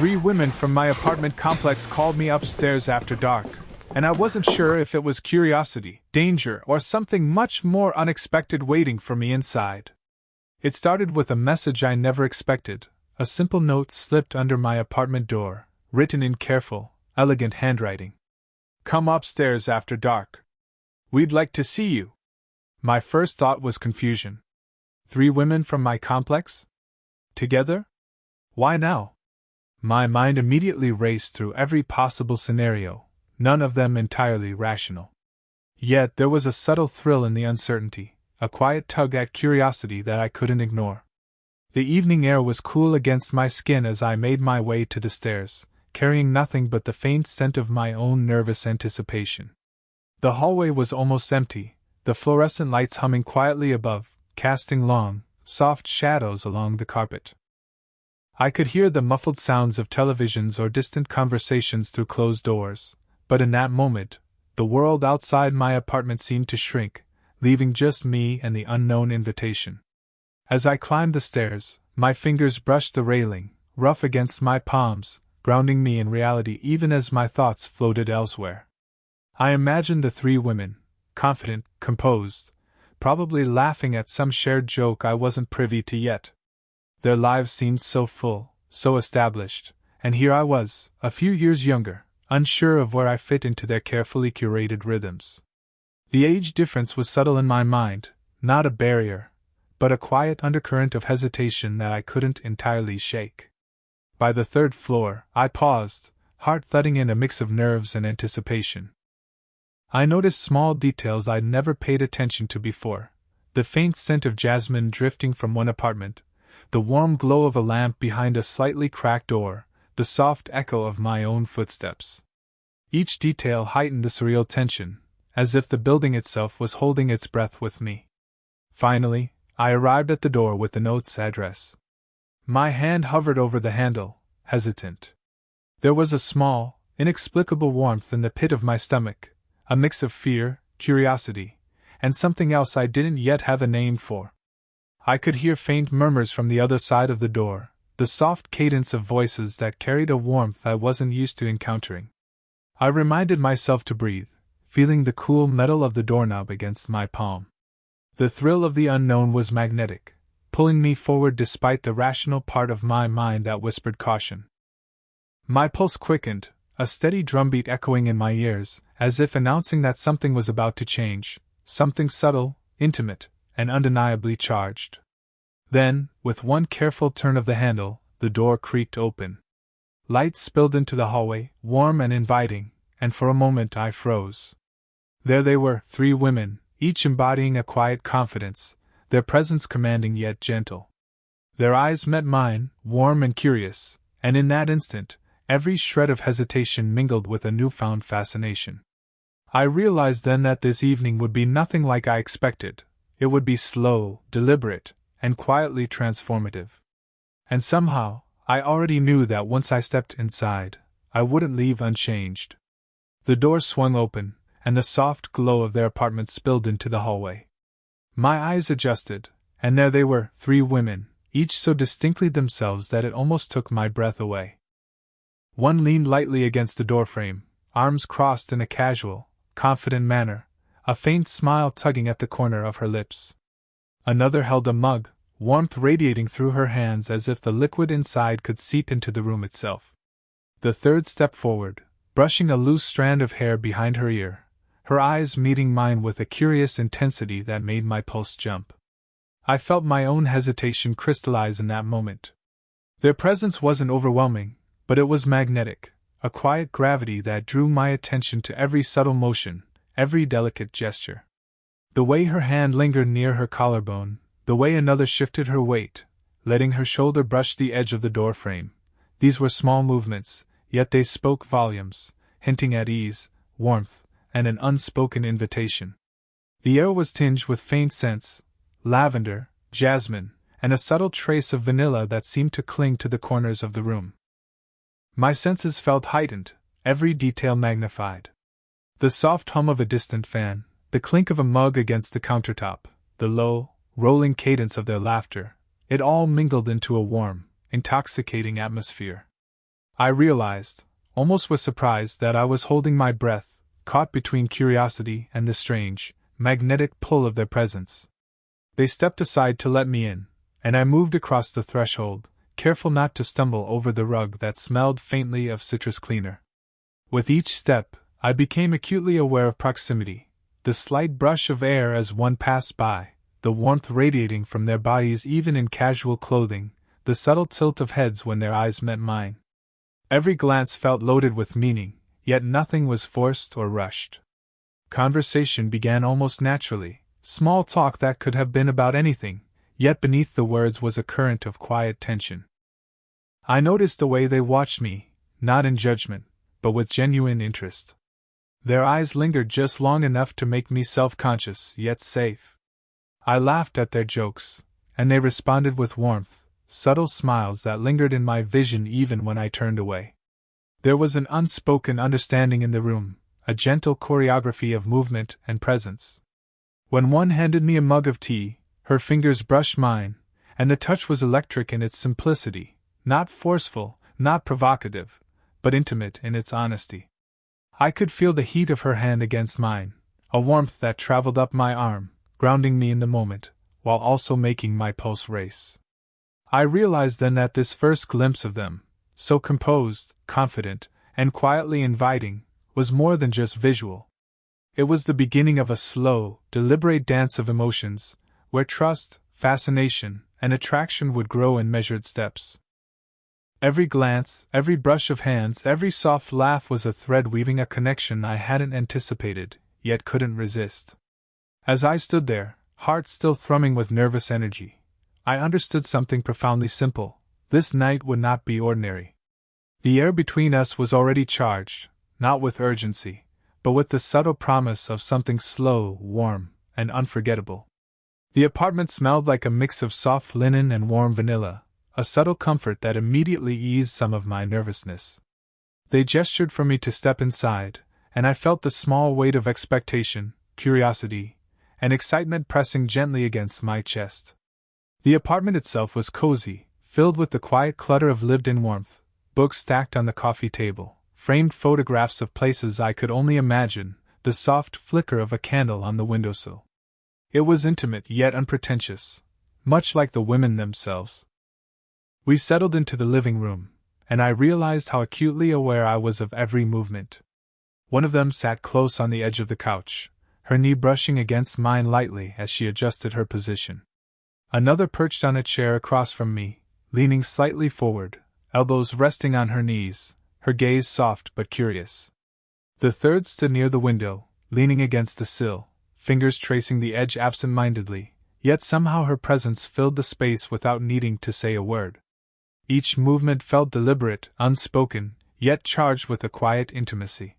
3 women from my apartment complex called me upstairs after dark, and I wasn't sure if it was curiosity, danger, or something much more unexpected waiting for me inside. It started with a message I never expected, a simple note slipped under my apartment door, written in careful, elegant handwriting. "Come upstairs after dark. We'd like to see you." My first thought was confusion. 3 women from my complex? Together? Why now? My mind immediately raced through every possible scenario, none of them entirely rational. Yet there was a subtle thrill in the uncertainty, a quiet tug at curiosity that I couldn't ignore. The evening air was cool against my skin as I made my way to the stairs, carrying nothing but the faint scent of my own nervous anticipation. The hallway was almost empty, the fluorescent lights humming quietly above, casting long, soft shadows along the carpet. I could hear the muffled sounds of televisions or distant conversations through closed doors, but in that moment, the world outside my apartment seemed to shrink, leaving just me and the unknown invitation. As I climbed the stairs, my fingers brushed the railing, rough against my palms, grounding me in reality even as my thoughts floated elsewhere. I imagined the 3 women, confident, composed, probably laughing at some shared joke I wasn't privy to yet. Their lives seemed so full, so established, and here I was, a few years younger, unsure of where I fit into their carefully curated rhythms. The age difference was subtle in my mind, not a barrier, but a quiet undercurrent of hesitation that I couldn't entirely shake. By the 3rd floor, I paused, heart thudding in a mix of nerves and anticipation. I noticed small details I'd never paid attention to before, the faint scent of jasmine drifting from one apartment, the warm glow of a lamp behind a slightly cracked door, the soft echo of my own footsteps. Each detail heightened the surreal tension, as if the building itself was holding its breath with me. Finally, I arrived at the door with the note's address. My hand hovered over the handle, hesitant. There was a small, inexplicable warmth in the pit of my stomach, a mix of fear, curiosity, and something else I didn't yet have a name for. I could hear faint murmurs from the other side of the door, the soft cadence of voices that carried a warmth I wasn't used to encountering. I reminded myself to breathe, feeling the cool metal of the doorknob against my palm. The thrill of the unknown was magnetic, pulling me forward despite the rational part of my mind that whispered caution. My pulse quickened, a steady drumbeat echoing in my ears, as if announcing that something was about to change, something subtle, intimate, and undeniably charged. Then, with one careful turn of the handle, the door creaked open. Light spilled into the hallway, warm and inviting, and for a moment I froze. There they were, 3 women, each embodying a quiet confidence, their presence commanding yet gentle. Their eyes met mine, warm and curious, and in that instant, every shred of hesitation mingled with a newfound fascination. I realized then that this evening would be nothing like I expected. It would be slow, deliberate, and quietly transformative. And somehow, I already knew that once I stepped inside, I wouldn't leave unchanged. The door swung open, and the soft glow of their apartment spilled into the hallway. My eyes adjusted, and there they were, 3 women, each so distinctly themselves that it almost took my breath away. One leaned lightly against the doorframe, arms crossed in a casual, confident manner, a faint smile tugging at the corner of her lips. Another held a mug, warmth radiating through her hands as if the liquid inside could seep into the room itself. The 3rd stepped forward, brushing a loose strand of hair behind her ear, her eyes meeting mine with a curious intensity that made my pulse jump. I felt my own hesitation crystallize in that moment. Their presence wasn't overwhelming, but it was magnetic, a quiet gravity that drew my attention to every subtle motion, every delicate gesture. The way her hand lingered near her collarbone, the way another shifted her weight, letting her shoulder brush the edge of the doorframe. These were small movements, yet they spoke volumes, hinting at ease, warmth, and an unspoken invitation. The air was tinged with faint scents, lavender, jasmine, and a subtle trace of vanilla that seemed to cling to the corners of the room. My senses felt heightened, every detail magnified. The soft hum of a distant fan, the clink of a mug against the countertop, the low, rolling cadence of their laughter, it all mingled into a warm, intoxicating atmosphere. I realized, almost with surprise, that I was holding my breath, caught between curiosity and the strange, magnetic pull of their presence. They stepped aside to let me in, and I moved across the threshold, careful not to stumble over the rug that smelled faintly of citrus cleaner. With each step, I became acutely aware of proximity, the slight brush of air as one passed by, the warmth radiating from their bodies even in casual clothing, the subtle tilt of heads when their eyes met mine. Every glance felt loaded with meaning, yet nothing was forced or rushed. Conversation began almost naturally, small talk that could have been about anything, yet beneath the words was a current of quiet tension. I noticed the way they watched me, not in judgment, but with genuine interest. Their eyes lingered just long enough to make me self-conscious, yet safe. I laughed at their jokes, and they responded with warmth, subtle smiles that lingered in my vision even when I turned away. There was an unspoken understanding in the room, a gentle choreography of movement and presence. When one handed me a mug of tea, her fingers brushed mine, and the touch was electric in its simplicity, not forceful, not provocative, but intimate in its honesty. I could feel the heat of her hand against mine, a warmth that traveled up my arm, grounding me in the moment, while also making my pulse race. I realized then that this first glimpse of them, so composed, confident, and quietly inviting, was more than just visual. It was the beginning of a slow, deliberate dance of emotions, where trust, fascination, and attraction would grow in measured steps. Every glance, every brush of hands, every soft laugh was a thread weaving a connection I hadn't anticipated, yet couldn't resist. As I stood there, heart still thrumming with nervous energy, I understood something profoundly simple: this night would not be ordinary. The air between us was already charged, not with urgency, but with the subtle promise of something slow, warm, and unforgettable. The apartment smelled like a mix of soft linen and warm vanilla, a subtle comfort that immediately eased some of my nervousness. They gestured for me to step inside, and I felt the small weight of expectation, curiosity, and excitement pressing gently against my chest. The apartment itself was cozy, filled with the quiet clutter of lived-in warmth, books stacked on the coffee table, framed photographs of places I could only imagine, the soft flicker of a candle on the windowsill. It was intimate yet unpretentious, much like the women themselves. We settled into the living room, and I realized how acutely aware I was of every movement. One of them sat close on the edge of the couch, her knee brushing against mine lightly as she adjusted her position. Another perched on a chair across from me, leaning slightly forward, elbows resting on her knees, her gaze soft but curious. The third stood near the window, leaning against the sill, fingers tracing the edge absent-mindedly, yet somehow her presence filled the space without needing to say a word. Each movement felt deliberate, unspoken, yet charged with a quiet intimacy.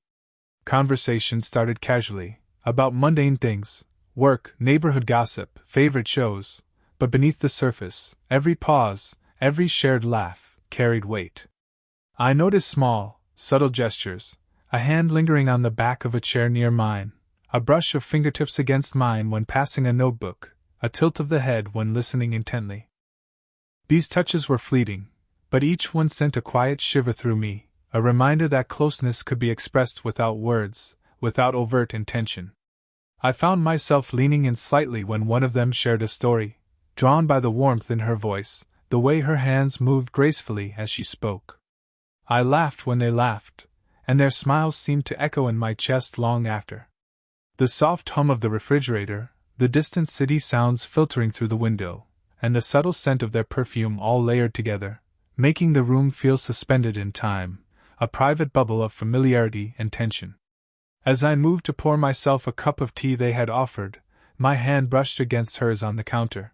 Conversation started casually, about mundane things, work, neighborhood gossip, favorite shows, but beneath the surface, every pause, every shared laugh, carried weight. I noticed small, subtle gestures, a hand lingering on the back of a chair near mine, a brush of fingertips against mine when passing a notebook, a tilt of the head when listening intently. These touches were fleeting, but each one sent a quiet shiver through me, a reminder that closeness could be expressed without words, without overt intention. I found myself leaning in slightly when one of them shared a story, drawn by the warmth in her voice, the way her hands moved gracefully as she spoke. I laughed when they laughed, and their smiles seemed to echo in my chest long after. The soft hum of the refrigerator, the distant city sounds filtering through the window, and the subtle scent of their perfume all layered together, making the room feel suspended in time, a private bubble of familiarity and tension. As I moved to pour myself a cup of tea they had offered, my hand brushed against hers on the counter.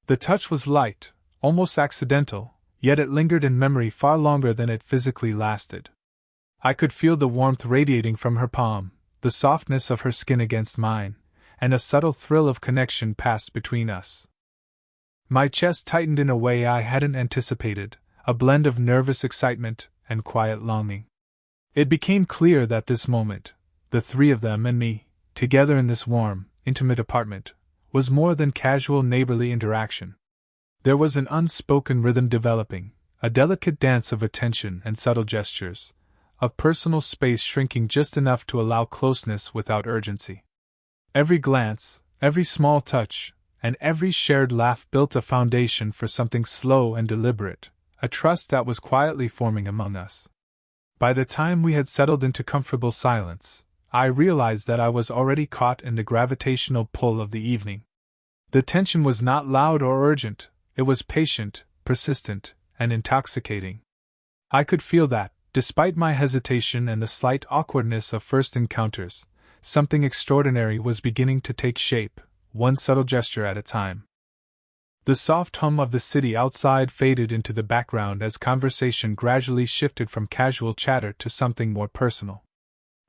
The touch was light, almost accidental, yet it lingered in memory far longer than it physically lasted. I could feel the warmth radiating from her palm, the softness of her skin against mine, and a subtle thrill of connection passed between us. My chest tightened in a way I hadn't anticipated, a blend of nervous excitement and quiet longing. It became clear that this moment, the three of them and me, together in this warm, intimate apartment, was more than casual neighborly interaction. There was an unspoken rhythm developing, a delicate dance of attention and subtle gestures, of personal space shrinking just enough to allow closeness without urgency. Every glance, every small touch, and every shared laugh built a foundation for something slow and deliberate, a trust that was quietly forming among us. By the time we had settled into comfortable silence, I realized that I was already caught in the gravitational pull of the evening. The tension was not loud or urgent, it was patient, persistent, and intoxicating. I could feel that, despite my hesitation and the slight awkwardness of first encounters, something extraordinary was beginning to take shape, one subtle gesture at a time. The soft hum of the city outside faded into the background as conversation gradually shifted from casual chatter to something more personal.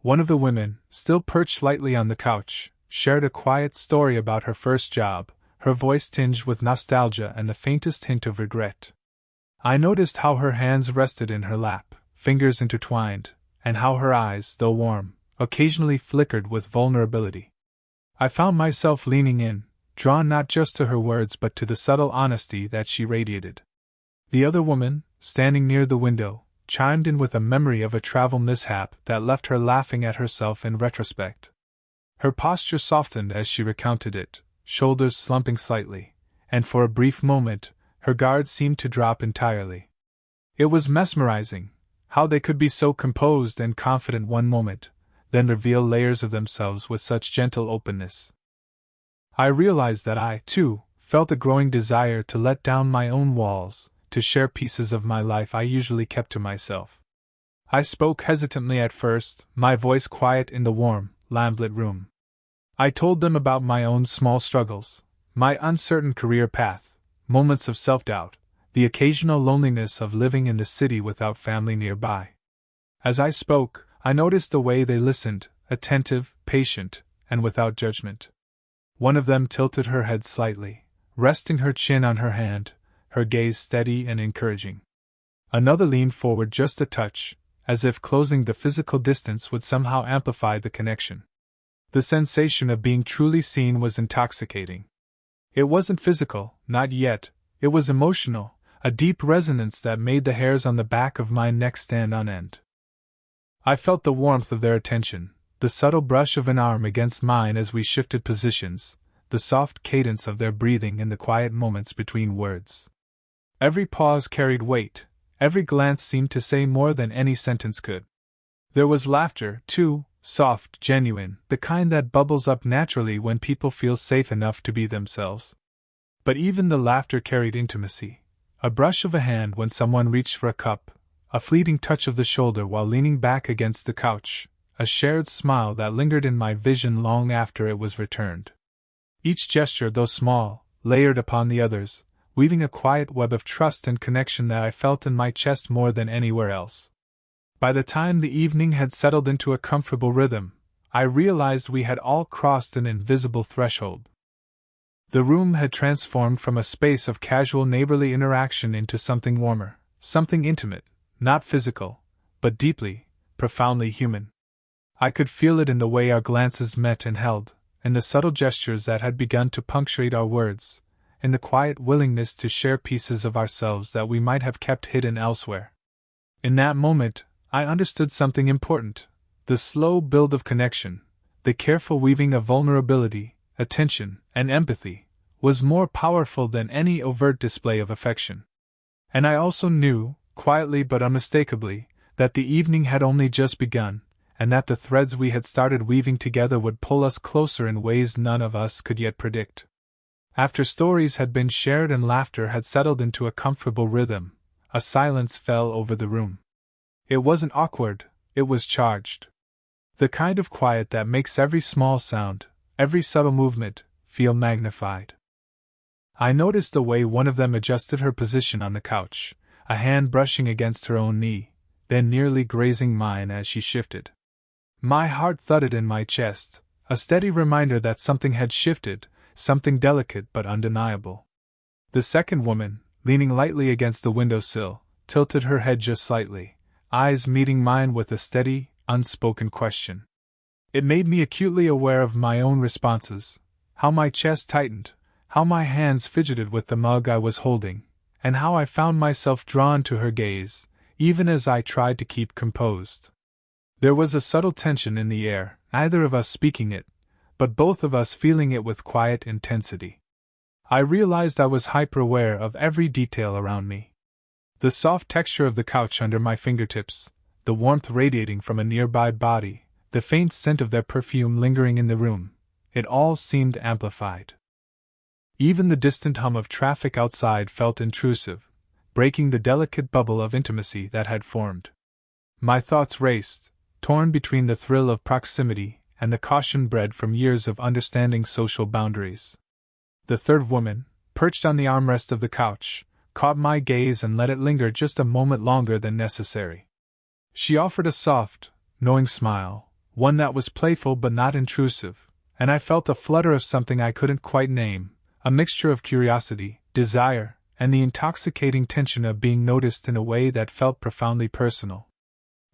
One of the women, still perched lightly on the couch, shared a quiet story about her first job, her voice tinged with nostalgia and the faintest hint of regret. I noticed how her hands rested in her lap, fingers intertwined, and how her eyes, though warm, occasionally flickered with vulnerability. I found myself leaning in, drawn not just to her words but to the subtle honesty that she radiated. The other woman, standing near the window, chimed in with a memory of a travel mishap that left her laughing at herself in retrospect. Her posture softened as she recounted it, shoulders slumping slightly, and for a brief moment, her guard seemed to drop entirely. It was mesmerizing, how they could be so composed and confident one moment, then reveal layers of themselves with such gentle openness. I realized that I, too, felt a growing desire to let down my own walls, to share pieces of my life I usually kept to myself. I spoke hesitantly at first, my voice quiet in the warm, lamplit room. I told them about my own small struggles, my uncertain career path, moments of self-doubt, the occasional loneliness of living in the city without family nearby. As I spoke, I noticed the way they listened, attentive, patient, and without judgment. One of them tilted her head slightly, resting her chin on her hand, her gaze steady and encouraging. Another leaned forward just a touch, as if closing the physical distance would somehow amplify the connection. The sensation of being truly seen was intoxicating. It wasn't physical, not yet, it was emotional, a deep resonance that made the hairs on the back of my neck stand on end. I felt the warmth of their attention, the subtle brush of an arm against mine as we shifted positions, the soft cadence of their breathing in the quiet moments between words. Every pause carried weight, every glance seemed to say more than any sentence could. There was laughter, too, soft, genuine, the kind that bubbles up naturally when people feel safe enough to be themselves. But even the laughter carried intimacy. A brush of a hand when someone reached for a cup, a fleeting touch of the shoulder while leaning back against the couch, a shared smile that lingered in my vision long after it was returned. Each gesture, though small, layered upon the others, weaving a quiet web of trust and connection that I felt in my chest more than anywhere else. By the time the evening had settled into a comfortable rhythm, I realized we had all crossed an invisible threshold. The room had transformed from a space of casual neighborly interaction into something warmer, something intimate, not physical, but deeply, profoundly human. I could feel it in the way our glances met and held, in the subtle gestures that had begun to punctuate our words, in the quiet willingness to share pieces of ourselves that we might have kept hidden elsewhere. In that moment, I understood something important. The slow build of connection, the careful weaving of vulnerability, attention, and empathy, was more powerful than any overt display of affection. And I also knew, quietly but unmistakably, that the evening had only just begun, and that the threads we had started weaving together would pull us closer in ways none of us could yet predict. After stories had been shared and laughter had settled into a comfortable rhythm, a silence fell over the room. It wasn't awkward, it was charged. The kind of quiet that makes every small sound, every subtle movement, feel magnified. I noticed the way one of them adjusted her position on the couch, a hand brushing against her own knee, then nearly grazing mine as she shifted. My heart thudded in my chest, a steady reminder that something had shifted, something delicate but undeniable. The second woman, leaning lightly against the windowsill, tilted her head just slightly, eyes meeting mine with a steady, unspoken question. It made me acutely aware of my own responses, how my chest tightened, how my hands fidgeted with the mug I was holding, and how I found myself drawn to her gaze, even as I tried to keep composed. There was a subtle tension in the air, neither of us speaking it, but both of us feeling it with quiet intensity. I realized I was hyper-aware of every detail around me. The soft texture of the couch under my fingertips, the warmth radiating from a nearby body, the faint scent of their perfume lingering in the room, it all seemed amplified. Even the distant hum of traffic outside felt intrusive, breaking the delicate bubble of intimacy that had formed. My thoughts raced, torn between the thrill of proximity and the caution bred from years of understanding social boundaries. The third woman, perched on the armrest of the couch, caught my gaze and let it linger just a moment longer than necessary. She offered a soft, knowing smile, one that was playful but not intrusive, and I felt a flutter of something I couldn't quite name, a mixture of curiosity, desire, and the intoxicating tension of being noticed in a way that felt profoundly personal.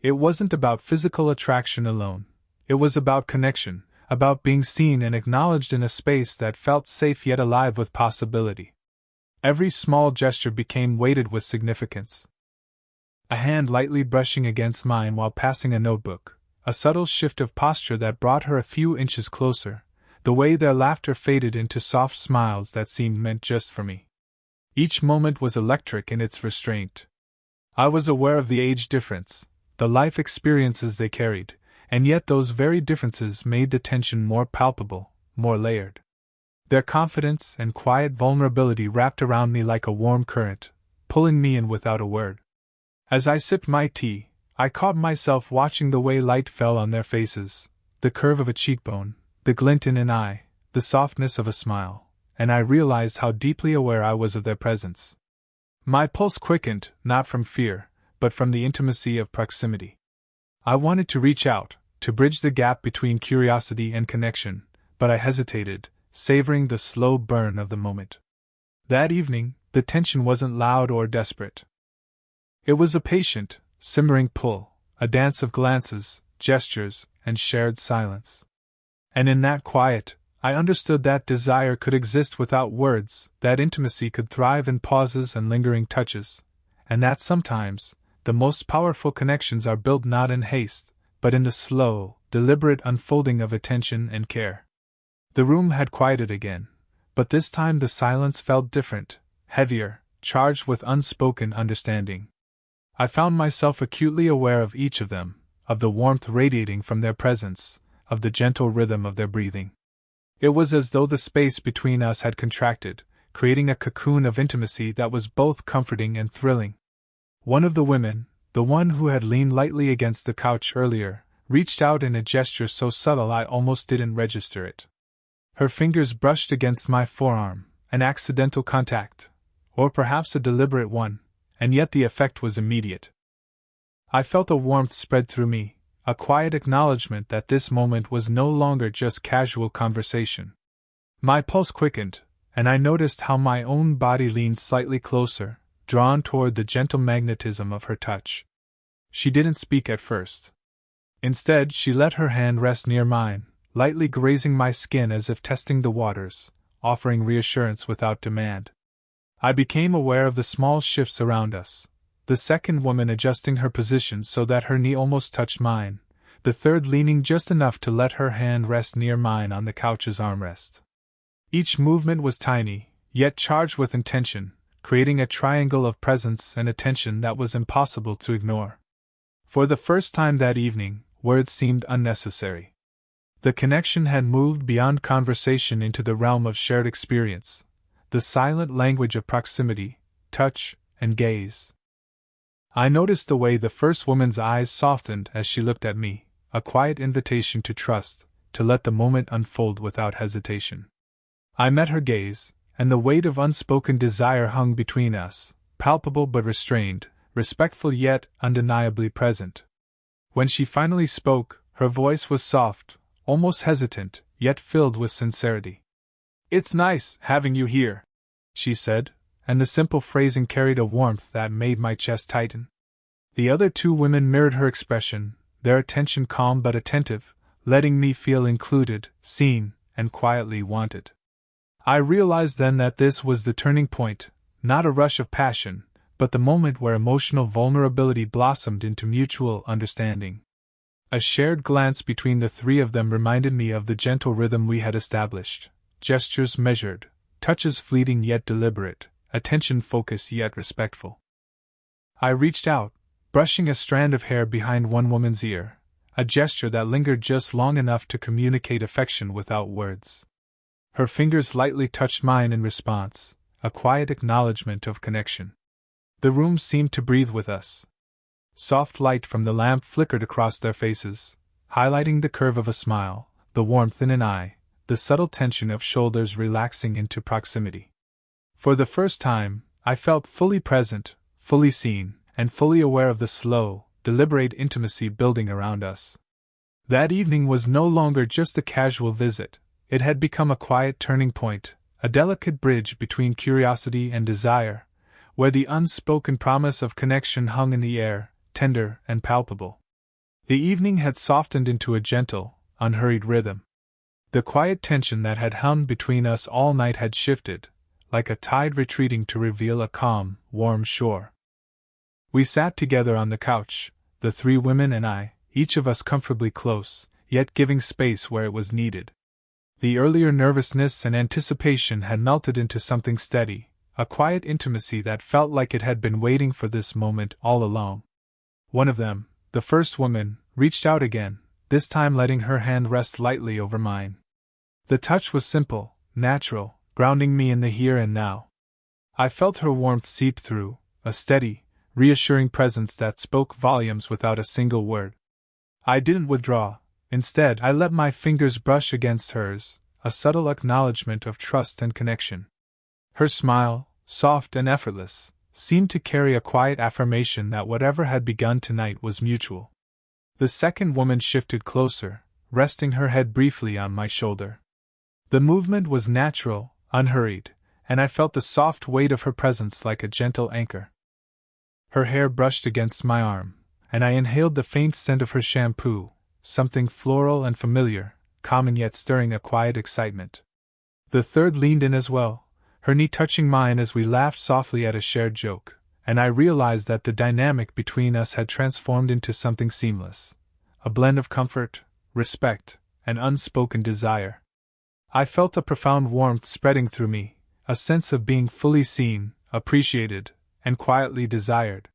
It wasn't about physical attraction alone. It was about connection, about being seen and acknowledged in a space that felt safe yet alive with possibility. Every small gesture became weighted with significance. A hand lightly brushing against mine while passing a notebook, a subtle shift of posture that brought her a few inches closer, the way their laughter faded into soft smiles that seemed meant just for me. Each moment was electric in its restraint. I was aware of the age difference, the life experiences they carried, and yet those very differences made the tension more palpable, more layered. Their confidence and quiet vulnerability wrapped around me like a warm current, pulling me in without a word. As I sipped my tea, I caught myself watching the way light fell on their faces, the curve of a cheekbone, the glint in an eye, the softness of a smile, and I realized how deeply aware I was of their presence. My pulse quickened, not from fear, but from the intimacy of proximity. I wanted to reach out, to bridge the gap between curiosity and connection, but I hesitated, savoring the slow burn of the moment. That evening, the tension wasn't loud or desperate. It was a patient, simmering pull, a dance of glances, gestures, and shared silence. And in that quiet, I understood that desire could exist without words, that intimacy could thrive in pauses and lingering touches, and that sometimes, the most powerful connections are built not in haste, but in the slow, deliberate unfolding of attention and care. The room had quieted again, but this time the silence felt different, heavier, charged with unspoken understanding. I found myself acutely aware of each of them, of the warmth radiating from their presence, of the gentle rhythm of their breathing. It was as though the space between us had contracted, creating a cocoon of intimacy that was both comforting and thrilling. One of the women, the one who had leaned lightly against the couch earlier, reached out in a gesture so subtle I almost didn't register it. Her fingers brushed against my forearm, an accidental contact, or perhaps a deliberate one, and yet the effect was immediate. I felt a warmth spread through me, a quiet acknowledgement that this moment was no longer just casual conversation. My pulse quickened, and I noticed how my own body leaned slightly closer, drawn toward the gentle magnetism of her touch. She didn't speak at first. Instead, she let her hand rest near mine, lightly grazing my skin as if testing the waters, offering reassurance without demand. I became aware of the small shifts around us, the second woman adjusting her position so that her knee almost touched mine, the third leaning just enough to let her hand rest near mine on the couch's armrest. Each movement was tiny, yet charged with intention, creating a triangle of presence and attention that was impossible to ignore. For the first time that evening, words seemed unnecessary. The connection had moved beyond conversation into the realm of shared experience, the silent language of proximity, touch, and gaze. I noticed the way the first woman's eyes softened as she looked at me, a quiet invitation to trust, to let the moment unfold without hesitation. I met her gaze, and the weight of unspoken desire hung between us, palpable but restrained, respectful yet undeniably present. When she finally spoke, her voice was soft, almost hesitant, yet filled with sincerity. "It's nice having you here," she said, and the simple phrasing carried a warmth that made my chest tighten. The other two women mirrored her expression, their attention calm but attentive, letting me feel included, seen, and quietly wanted. I realized then that this was the turning point, not a rush of passion, but the moment where emotional vulnerability blossomed into mutual understanding. A shared glance between the three of them reminded me of the gentle rhythm we had established, gestures measured, touches fleeting yet deliberate, attention focused yet respectful. I reached out, brushing a strand of hair behind one woman's ear, a gesture that lingered just long enough to communicate affection without words. Her fingers lightly touched mine in response, a quiet acknowledgement of connection. The room seemed to breathe with us. Soft light from the lamp flickered across their faces, highlighting the curve of a smile, the warmth in an eye, the subtle tension of shoulders relaxing into proximity. For the first time, I felt fully present, fully seen, and fully aware of the slow, deliberate intimacy building around us. That evening was no longer just a casual visit, it had become a quiet turning point, a delicate bridge between curiosity and desire, where the unspoken promise of connection hung in the air, tender and palpable. The evening had softened into a gentle, unhurried rhythm. The quiet tension that had hung between us all night had shifted, like a tide retreating to reveal a calm, warm shore. We sat together on the couch, the three women and I, each of us comfortably close, yet giving space where it was needed. The earlier nervousness and anticipation had melted into something steady, a quiet intimacy that felt like it had been waiting for this moment all along. One of them, the first woman, reached out again, this time letting her hand rest lightly over mine. The touch was simple, natural, grounding me in the here and now. I felt her warmth seep through, a steady, reassuring presence that spoke volumes without a single word. I didn't withdraw. Instead, I let my fingers brush against hers, a subtle acknowledgement of trust and connection. Her smile, soft and effortless, seemed to carry a quiet affirmation that whatever had begun tonight was mutual. The second woman shifted closer, resting her head briefly on my shoulder. The movement was natural, unhurried, and I felt the soft weight of her presence like a gentle anchor. Her hair brushed against my arm, and I inhaled the faint scent of her shampoo, something floral and familiar, calming yet stirring a quiet excitement. The third leaned in as well, her knee touching mine as we laughed softly at a shared joke, and I realized that the dynamic between us had transformed into something seamless, a blend of comfort, respect, and unspoken desire. I felt a profound warmth spreading through me, a sense of being fully seen, appreciated, and quietly desired.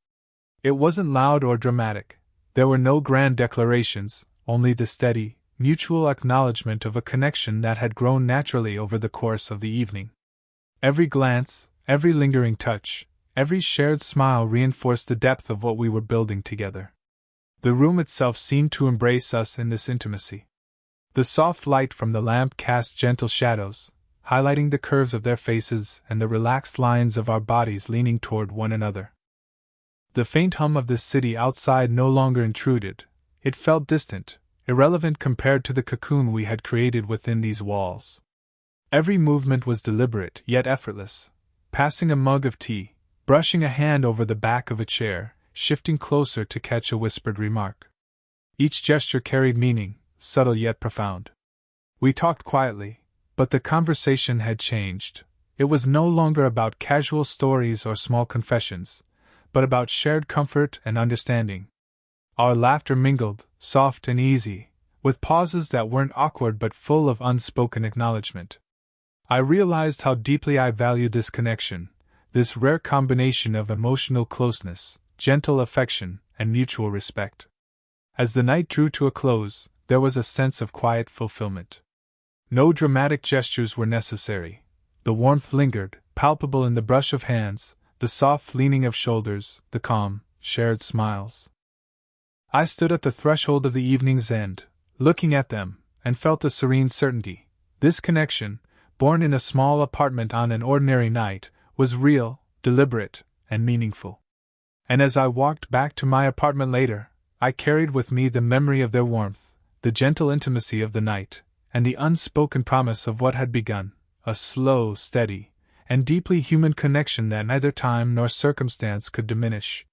It wasn't loud or dramatic. There were no grand declarations, only the steady, mutual acknowledgement of a connection that had grown naturally over the course of the evening. Every glance, every lingering touch, every shared smile reinforced the depth of what we were building together. The room itself seemed to embrace us in this intimacy. The soft light from the lamp cast gentle shadows, highlighting the curves of their faces and the relaxed lines of our bodies leaning toward one another. The faint hum of the city outside no longer intruded. It felt distant, irrelevant compared to the cocoon we had created within these walls. Every movement was deliberate yet effortless, passing a mug of tea, brushing a hand over the back of a chair, shifting closer to catch a whispered remark. Each gesture carried meaning, subtle yet profound. We talked quietly, but the conversation had changed. It was no longer about casual stories or small confessions, but about shared comfort and understanding. Our laughter mingled, soft and easy, with pauses that weren't awkward but full of unspoken acknowledgement. I realized how deeply I valued this connection, this rare combination of emotional closeness, gentle affection, and mutual respect. As the night drew to a close, there was a sense of quiet fulfillment. No dramatic gestures were necessary. The warmth lingered, palpable in the brush of hands, the soft leaning of shoulders, the calm, shared smiles. I stood at the threshold of the evening's end, looking at them, and felt a serene certainty. This connection, born in a small apartment on an ordinary night, was real, deliberate, and meaningful. And as I walked back to my apartment later, I carried with me the memory of their warmth, the gentle intimacy of the night, and the unspoken promise of what had begun, a slow, steady, and deeply human connection that neither time nor circumstance could diminish.